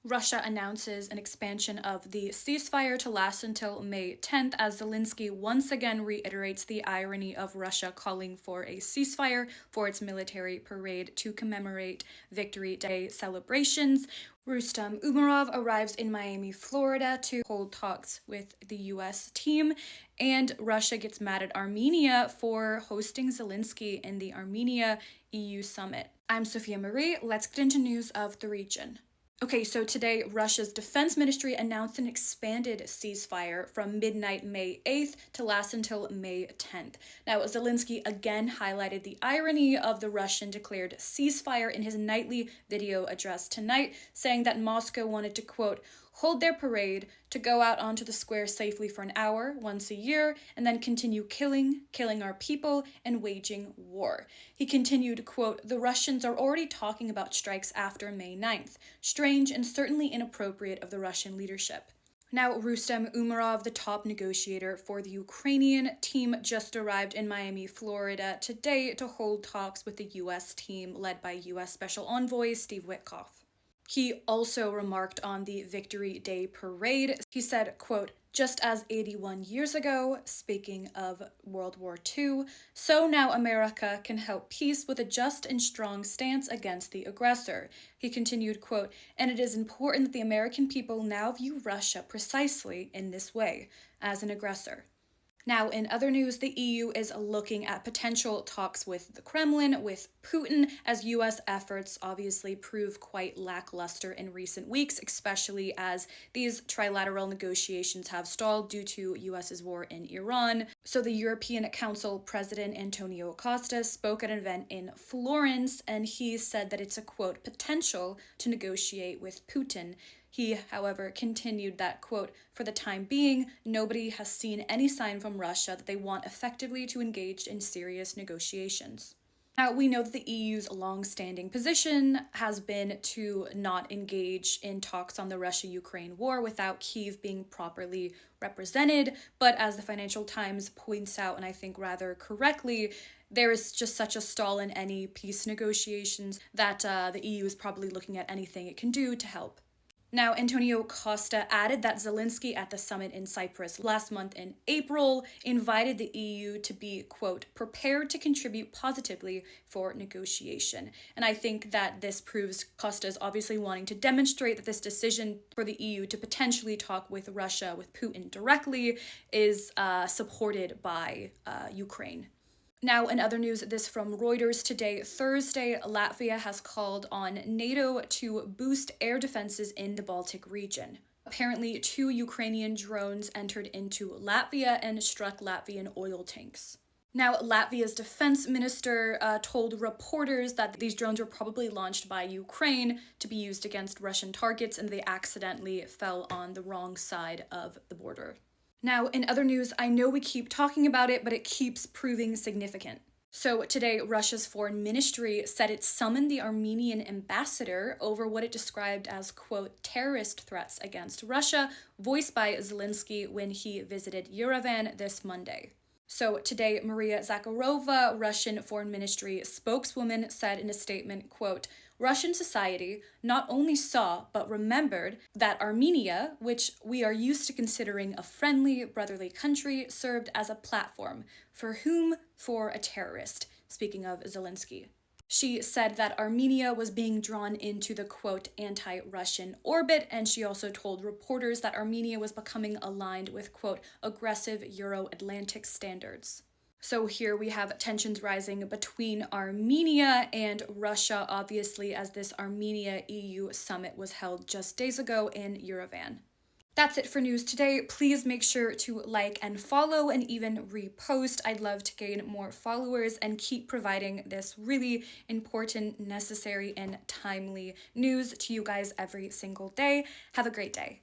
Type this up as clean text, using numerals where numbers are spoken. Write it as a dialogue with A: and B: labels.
A: Russia announces an expansion of the ceasefire to last until May 10th, as Zelensky once again reiterates the irony of Russia calling for a ceasefire for its military parade to commemorate Victory Day celebrations. Rustem Umerov arrives in Miami, Florida to hold talks with the US team, and Russia gets mad at Armenia for hosting Zelensky in the Armenia EU summit. I'm Sophia Marie. Let's get into news of the region. Okay, so today, Russia's defense ministry announced an expanded ceasefire from midnight May 8th to last until May 10th. Now, Zelensky again highlighted the irony of the Russian declared ceasefire in his nightly video address tonight, saying that Moscow wanted to, quote, hold their parade, to go out onto the square safely for an hour once a year, and then continue killing our people, and waging war. He continued, quote, the Russians are already talking about strikes after May 9th. Strange and certainly inappropriate of the Russian leadership. Now, Rustem Umerov, the top negotiator for the Ukrainian team, just arrived in Miami, Florida today to hold talks with the U.S. team led by U.S. Special Envoy Steve Witkoff. He also remarked on the Victory Day parade. He said, quote, just as 81 years ago, speaking of World War II, so now America can help peace with a just and strong stance against the aggressor. He continued, quote, and it is important that the American people now view Russia precisely in this way, as an aggressor. Now, in other news, the EU is looking at potential talks with the Kremlin, with Putin, as U.S. efforts obviously prove quite lackluster in recent weeks, especially as these trilateral negotiations have stalled due to U.S.'s war in Iran. So the European Council President Antonio Costa spoke at an event in Florence, and he said that it's a, quote, potential to negotiate with Putin. He, however, continued that, quote, for the time being, nobody has seen any sign from Russia that they want effectively to engage in serious negotiations. Now, we know that the EU's long-standing position has been to not engage in talks on the Russia-Ukraine war without Kyiv being properly represented, but as the Financial Times points out, and I think rather correctly, there is just such a stall in any peace negotiations that the EU is probably looking at anything it can do to help. Now, Antonio Costa added that Zelensky at the summit in Cyprus last month in April invited the EU to be, quote, prepared to contribute positively for negotiation. And I think that this proves Costa's obviously wanting to demonstrate that this decision for the EU to potentially talk with Russia, with Putin directly, is supported by Ukraine. Now, in other news, this from Reuters today, Thursday, Latvia has called on NATO to boost air defenses in the Baltic region. Apparently, 2 Ukrainian drones entered into Latvia and struck Latvian oil tanks. Now, Latvia's defense minister told reporters that these drones were probably launched by Ukraine to be used against Russian targets, and they accidentally fell on the wrong side of the border. Now, in other news, I know we keep talking about it, but it keeps proving significant. So today, Russia's foreign ministry said it summoned the Armenian ambassador over what it described as, quote, terrorist threats against Russia, voiced by Zelensky when he visited Yerevan this Monday. So today, Maria Zakharova, Russian foreign ministry spokeswoman, said in a statement, quote, Russian society not only saw but remembered that Armenia, which we are used to considering a friendly, brotherly country, served as a platform. For whom? For a terrorist, speaking of Zelensky. She said that Armenia was being drawn into the, quote, anti-Russian orbit, and she also told reporters that Armenia was becoming aligned with, quote, aggressive Euro-Atlantic standards. So here we have tensions rising between Armenia and Russia, obviously, as this Armenia-EU summit was held just days ago in Yerevan. That's it for news today. Please make sure to like and follow and even repost. I'd love to gain more followers and keep providing this really important, necessary, and timely news to you guys every single day. Have a great day.